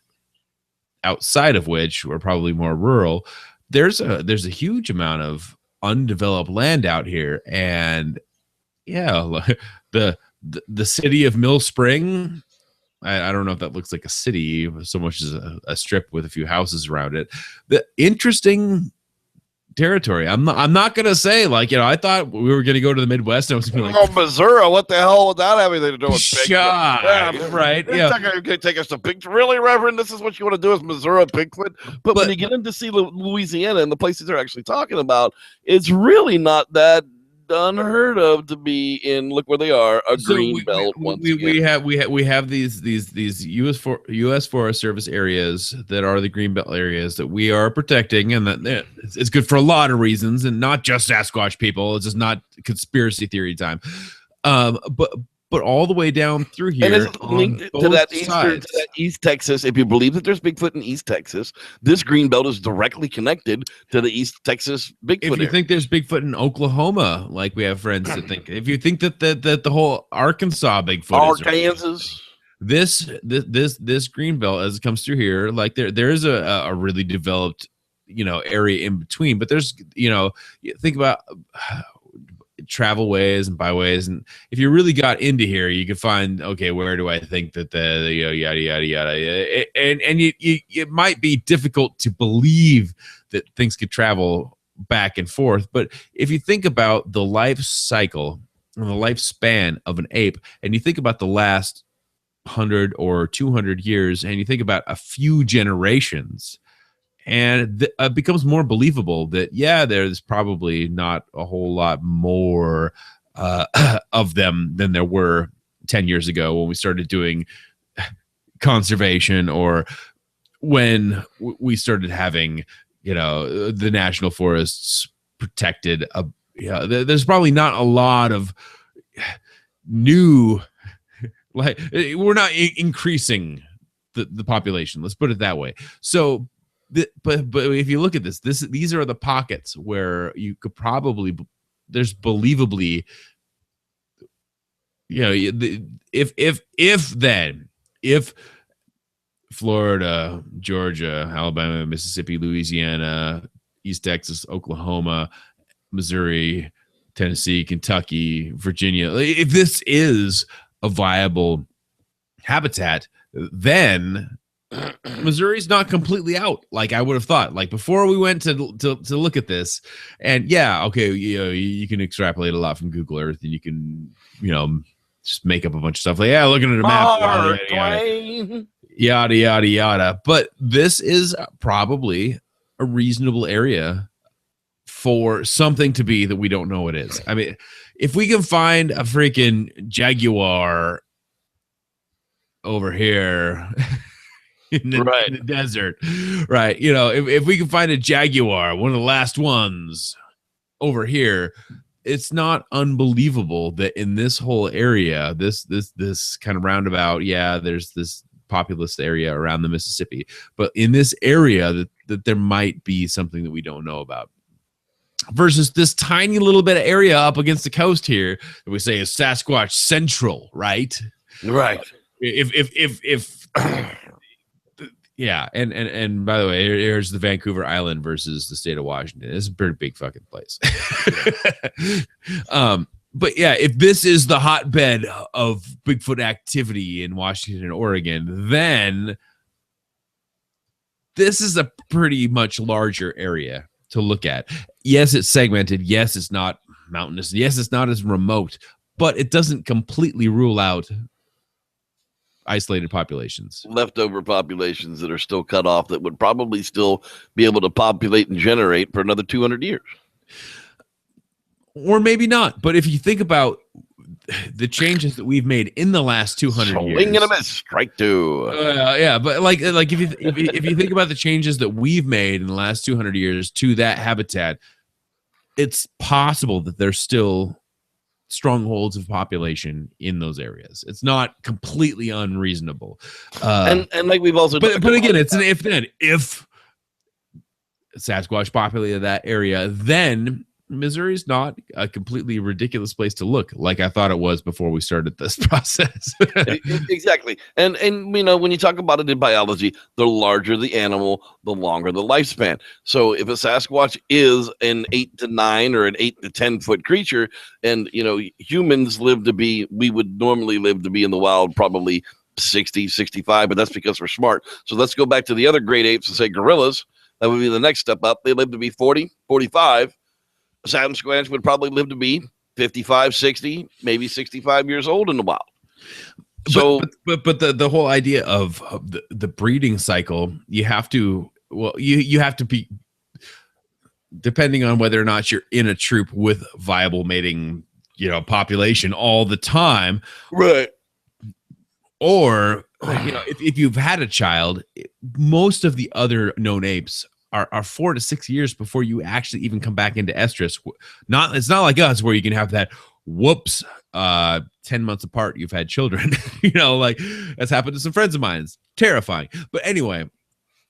outside of which were probably more rural. There's a huge amount of undeveloped land out here, and yeah, the city of Mill Spring, I don't know if that looks like a city so much as a strip with a few houses around it. The interesting territory. I'm not gonna say, like, you know, I thought we were gonna go to the Midwest and I was gonna be like, Missouri, what the hell would that have anything to do with Bigfoot? Yeah, right. It's not gonna take us to Bigfoot. Really, Reverend? This is what you want to do is Missouri Bigfoot? But when you get into see Louisiana and the places they're actually talking about, it's really not that unheard of to be in. Look where they are, a green belt. We have these U.S. Forest Service areas that are the green belt areas that we are protecting, and that it's good for a lot of reasons, and not just Sasquatch people. It's just not conspiracy theory time. But all the way down through here, and it's linked to that East Texas. If you believe that there's Bigfoot in East Texas, this green belt is directly connected to the East Texas Bigfoot. If you think there's Bigfoot in Oklahoma, like we have friends that think, if you think that the whole Arkansas Bigfoot, this green belt as it comes through here, like there is a really developed, you know, area in between. But there's, you know, you think about travel ways and byways, and if you really got into here, you could find, okay, where do I think that the you know, yada yada yada, and it might be difficult to believe that things could travel back and forth. But if you think about the life cycle and the lifespan of an ape, and you think about the last 100 or 200 years, and you think about a few generations, and it becomes more believable that, yeah, there's probably not a whole lot more of them than there were 10 years ago when we started doing conservation, or when we started having, you know, the national forests protected. There's probably not a lot of new, like, we're not increasing the population. Let's put it that way. So, but if you look at these are the pockets where you could probably, there's believably you know, if Florida, Georgia, Alabama, Mississippi, Louisiana, East Texas, Oklahoma, Missouri, Tennessee, Kentucky, Virginia, if this is a viable habitat, then Missouri's not completely out like I would have thought. Like before we went to look at this, and yeah, okay, you know, you can extrapolate a lot from Google Earth, and you can, you know, just make up a bunch of stuff like, yeah, looking at a map, yada yada yada. But this is probably a reasonable area for something to be that we don't know what it is. I mean, if we can find a freaking jaguar over here in the desert, right? You know, if we can find a jaguar, one of the last ones over here, it's not unbelievable that in this whole area, this kind of roundabout, yeah, there's this populous area around the Mississippi, but in this area that there might be something that we don't know about. Versus this tiny little bit of area up against the coast here that we say is Sasquatch Central, right? Right. If yeah, and by the way, here's the Vancouver Island versus the state of Washington. It's a pretty big fucking place. But yeah, if this is the hotbed of Bigfoot activity in Washington and Oregon, then this is a pretty much larger area to look at. Yes, it's segmented. Yes, it's not mountainous. Yes, it's not as remote, but it doesn't completely rule out isolated populations. Leftover populations that are still cut off that would probably still be able to populate and generate for another 200 years. Or maybe not. But if you think about the changes that we've made in the last 200 years. Swing and a miss, strike two. Yeah, but like if you think about the changes that we've made in the last 200 years to that habitat, it's possible that there's still strongholds of population in those areas. It's not completely unreasonable. And like we've also but again, it's an if then. If Sasquatch populated that area, then Missouri's not a completely ridiculous place to look like I thought it was before we started this process. Exactly. And you know, when you talk about it in biology, the larger the animal, the longer the lifespan. So if a Sasquatch is an 8 to 9 or an 8 to 10 foot creature, and you know, humans we would normally live to be in the wild probably 60, 65, but that's because we're smart. So let's go back to the other great apes and say gorillas. That would be the next step up. They live to be 40, 45. Sasquatch would probably live to be 55, 60, maybe 65 years old in the wild. So, but the whole idea of the breeding cycle, you have to be, depending on whether or not you're in a troop with viable mating, you know, population all the time, right? Or you know, if you've had a child, most of the other known apes are 4 to 6 years before you actually even come back into estrus. It's not like us where you can have that 10 months apart you've had children. You know, like that's happened to some friends of mine. It's terrifying. But anyway,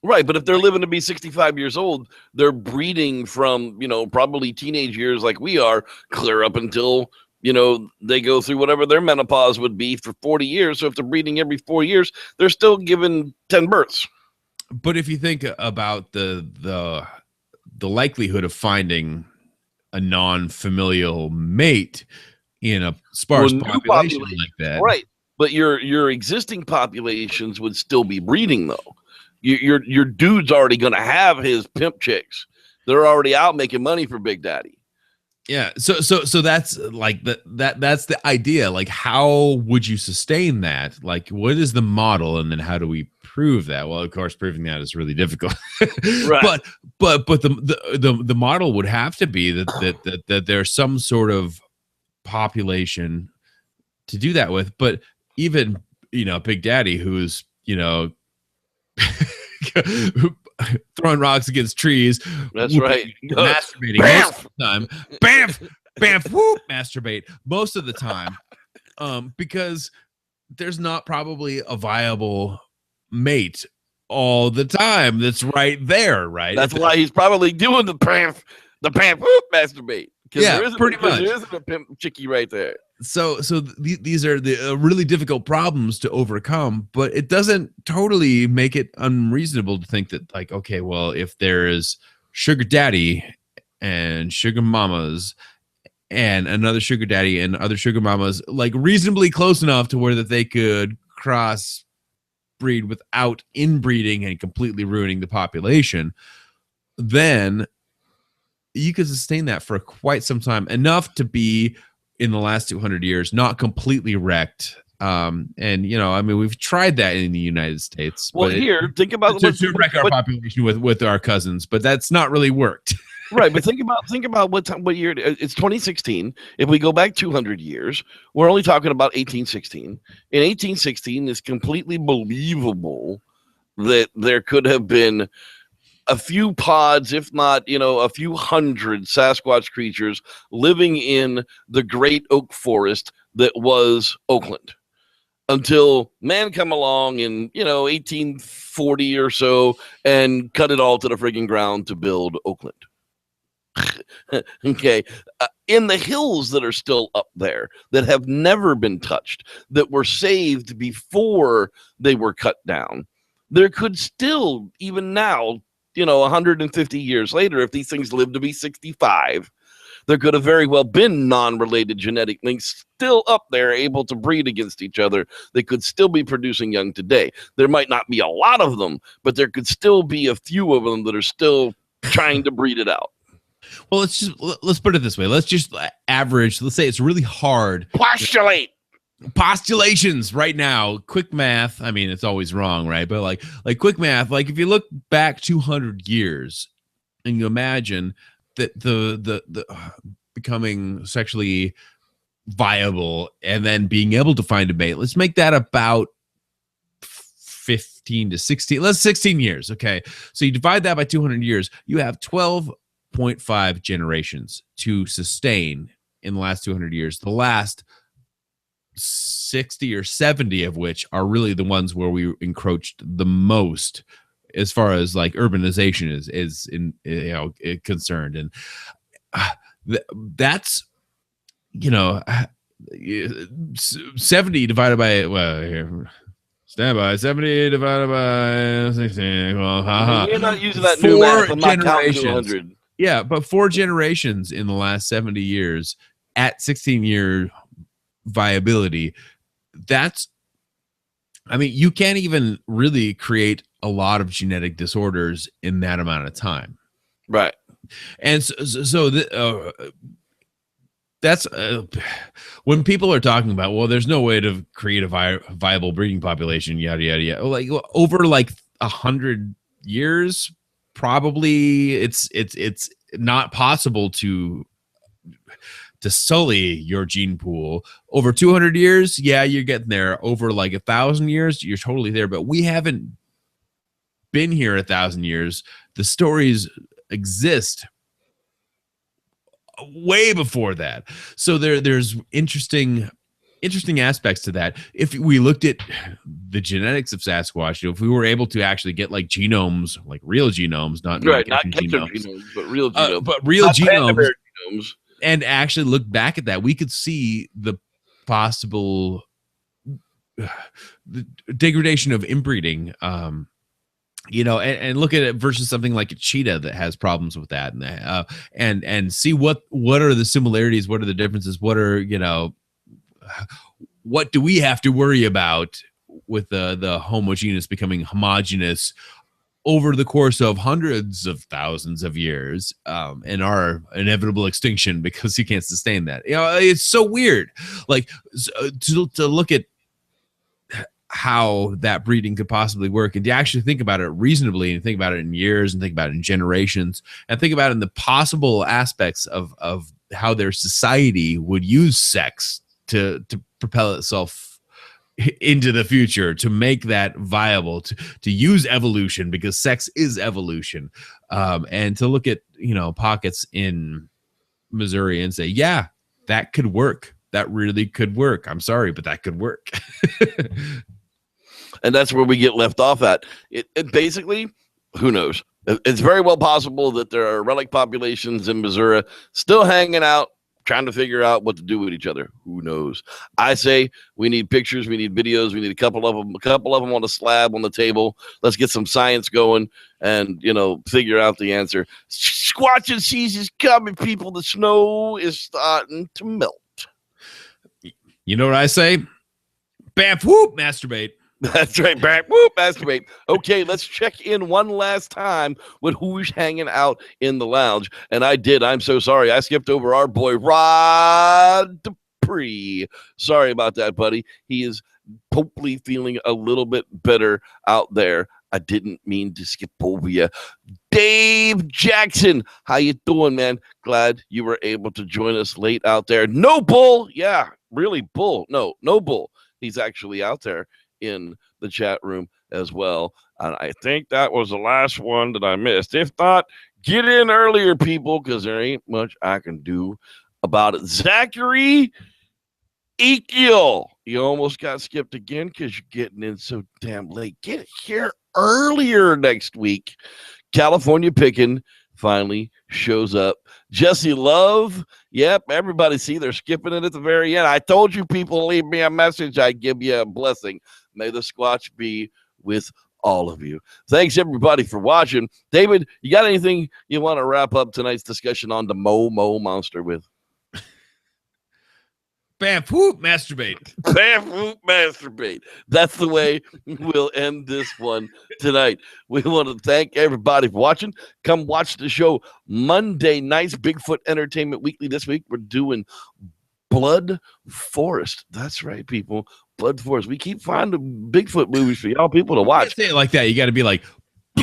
right. But if they're living to be 65 years old, they're breeding from, you know, probably teenage years like we are, clear up until, you know, they go through whatever their menopause would be for 40 years. So if they're breeding every 4 years, they're still giving 10 births. But if you think about the likelihood of finding a non-familial mate in a sparse population like that, right? But your existing populations would still be breeding, though. Your dude's already going to have his pimp chicks. They're already out making money for Big Daddy. Yeah. So that's like that's the idea. Like, how would you sustain that? Like, what is the model, and then how do we prove that? Well, of course, proving that is really difficult. Right. But the model would have to be that there's some sort of population to do that with. But even, you know, Big Daddy, who's, you know, throwing rocks against trees. That's right. Masturbating most of the time. Bamf, whoop, masturbate most of the time. Because there's not probably a viable mate all the time that's right there, right? That's why he's probably doing the pamp, whoop, masturbate. Yeah, pretty much. There isn't a pimp chickie right there. So these are the really difficult problems to overcome, but it doesn't totally make it unreasonable to think that, like, okay, well, if there is sugar daddy and sugar mamas and another sugar daddy and other sugar mamas, like reasonably close enough to where that they could cross breed without inbreeding and completely ruining the population, then you could sustain that for quite some time, enough to be in the last 200 years not completely wrecked. And I mean, we've tried that in the United States. Well, think about to wreck our population with our cousins, but that's not really worked. Right, but think about what year it's 2016. If we go back 200 years, we're only talking about 1816. In 1816, it's completely believable that there could have been a few pods, if not, a few hundred Sasquatch creatures living in the great oak forest that was Oakland, until man come along in 1840 or so and cut it all to the friggin' ground to build Oakland. Okay, in the hills that are still up there that have never been touched, that were saved before they were cut down, there could still, even now, 150 years later, if these things live to be 65, there could have very well been non-related genetic links still up there able to breed against each other. They could still be producing young today. There might not be a lot of them, but there could still be a few of them that are still trying to breed it out. Well, let's put it this way. Let's just average. Let's say it's really hard. Postulations right now. Quick math. I mean, it's always wrong, right? But like quick math. Like if you look back 200 years and you imagine that the becoming sexually viable and then being able to find a mate. Let's make that about 15 to 16. Let's 16 years. Okay, so you divide that by 200 years. You have 12.5 generations to sustain in the last 200 years. The last 60 or 70 of which are really the ones where we encroached the most as far as like urbanization is concerned. And that's 70 divided by stand by 70 divided by 16. Well, you're not using that new math. I'm not counting 200. Yeah, but 4 generations in the last 70 years at 16-year viability. You can't even really create a lot of genetic disorders in that amount of time. Right. And that's when people are talking about, well, there's no way to create a viable breeding population, yada, yada, yada. Like over like 100 years, probably it's not possible to sully your gene pool. Over 200 years, yeah, you're getting there. Over like 1,000 years, you're totally there. But we haven't been here 1,000 years. The stories exist way before that. So there's interesting aspects to that. If we looked at the genetics of Sasquatch, if we were able to actually get like genomes, like real genomes, not genomes, but real genomes, genomes, and actually look back at that, we could see the possible degradation of inbreeding. And look at it versus something like a cheetah that has problems with that, and see what are the similarities, what are the differences, what do we have to worry about with the homogeneous becoming homogeneous over the course of hundreds of thousands of years, and our inevitable extinction because you can't sustain that. It's so weird. Like to look at how that breeding could possibly work and to actually think about it reasonably and think about it in years and think about it in generations and think about it in the possible aspects of how their society would use sex to propel itself into the future, to make that viable, to use evolution because sex is evolution, and to look at pockets in Missouri and say, yeah, that could work. That really could work. I'm sorry, but that could work. And that's where we get left off at. It basically, who knows? It's very well possible that there are relic populations in Missouri still hanging out, trying to figure out what to do with each other. Who knows? I say we need pictures, we need videos, we need a couple of them on a slab on the table. Let's get some science going and, figure out the answer. Squatching season's coming, people. The snow is starting to melt. You know what I say? Bam, whoop, masturbate. That's right, Brad. Whoop, masturbate. Okay, let's check in one last time with who's hanging out in the lounge. And I did. I'm so sorry. I skipped over our boy, Rod Dupree. Sorry about that, buddy. He is hopefully feeling a little bit better out there. I didn't mean to skip over you. Dave Jackson, how you doing, man? Glad you were able to join us late out there. No Bull. Yeah, really, Bull. No Bull. He's actually out there in the chat room as well. And I think that was the last one that I missed. If not, get in earlier, people, because there ain't much I can do about it. Zachary Ekiel, you almost got skipped again because you're getting in so damn late. Get here earlier next week. California Pickin' finally shows up. Jesse Love, yep, everybody see they're skipping it at the very end. I told you people leave me a message, I give you a blessing. May the Squatch be with all of you. Thanks everybody for watching. David, you got anything you want to wrap up tonight's discussion on the Mo Monster with? Bam, whoop, masturbate. Bam, whoop, masturbate. That's the way we'll end this one tonight. We want to thank everybody for watching. Come watch the show Monday nights, Bigfoot Entertainment Weekly. This week we're doing Blood Forest. That's right, people. Blood Forest. We keep finding Bigfoot movies for y'all people to watch. You can't say it like that. You got to be like,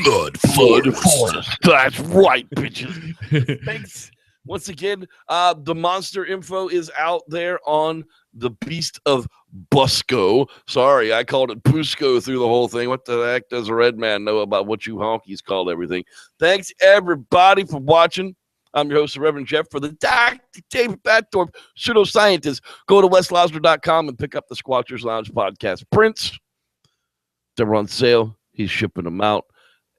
Blood Forest. That's right, bitches. Thanks. Once again, the monster info is out there on the Beast of Busco. Sorry, I called it Busco through the whole thing. What the heck does a red man know about what you honkies call everything? Thanks, everybody, for watching. I'm your host, the Reverend Jeff, for the Dr. David Batdorf, pseudoscientist. Go to westlosner.com and pick up the Squatchers Lounge podcast prints. They're on sale. He's shipping them out.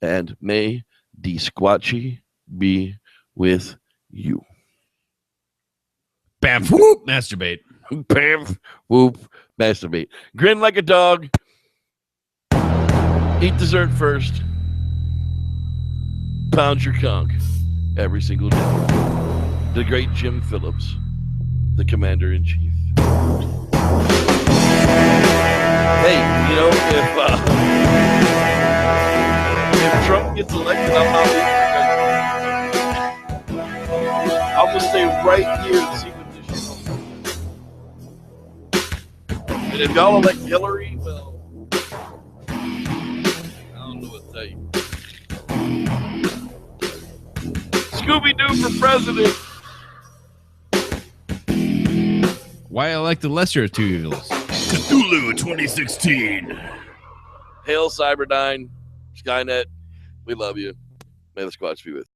And may the Squatchy be with you. bam, whoop, masturbate. Bam, whoop, masturbate. Grin like a dog. Eat dessert first. Pound your conch every single day. The great Jim Phillips, the Commander-in-Chief. Hey, if Trump gets elected, I'm not leaving. I'm going to stay right here and see what this shit is. And if y'all elect Hillary, well, I don't know what to tell you. Scooby-Doo for president. Why I like the lesser of two evils. Cthulhu 2016. Hail Cyberdyne, Skynet, we love you. May the Squatch be with you.